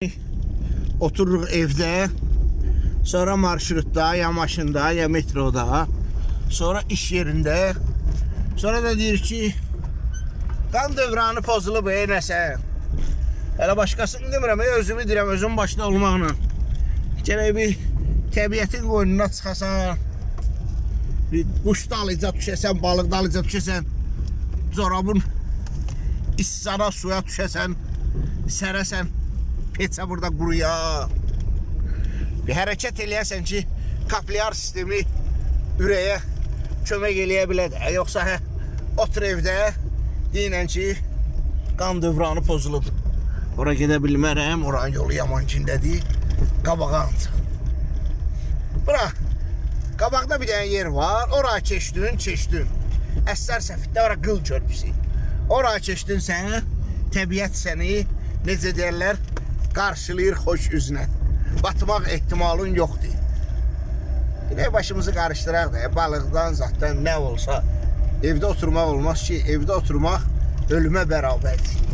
Otururuq evdə, sonra marşrutda, ya maşında, ya metroda, sonra iş yerində. Sonra da deyir ki, qan dövranı pozulub nəsə. Hələ başqasını demirəm, özümü deyirəm, özüm başda olmaqla. Gərək bir təbiətin qoynuna çıxasan, bir quş dalıca düşəsən, balıq dalıca düşəsən, corabın issana suya düşəsən, sərəsən, peçə burada quruya. Bir hərəkət eləyəsən ki, kapilyar sistemi ürəyə kömək eləyə bilədir. Yoxsa otur evdə deyinən ki, qan dövranı pozulub. Ora gedə bilmərəm, oranın yolu yaman kindədir, qabağa ancaq. Bura, qabaqda bir dənə yer var, ora keçdin. Əsər Səfiddə ora qıl körpüsü. Ora keçdin sən, təbiət səni, necə deyərlər, qarşılayır xoş üzünə. Batmaq ehtimalın yoxdur. Yine başımızı qarışdıraq da, balıqdan, zatdan nə olsa evdə oturmaq olmaz ki, evdə oturmaq ölümə bərabərdir.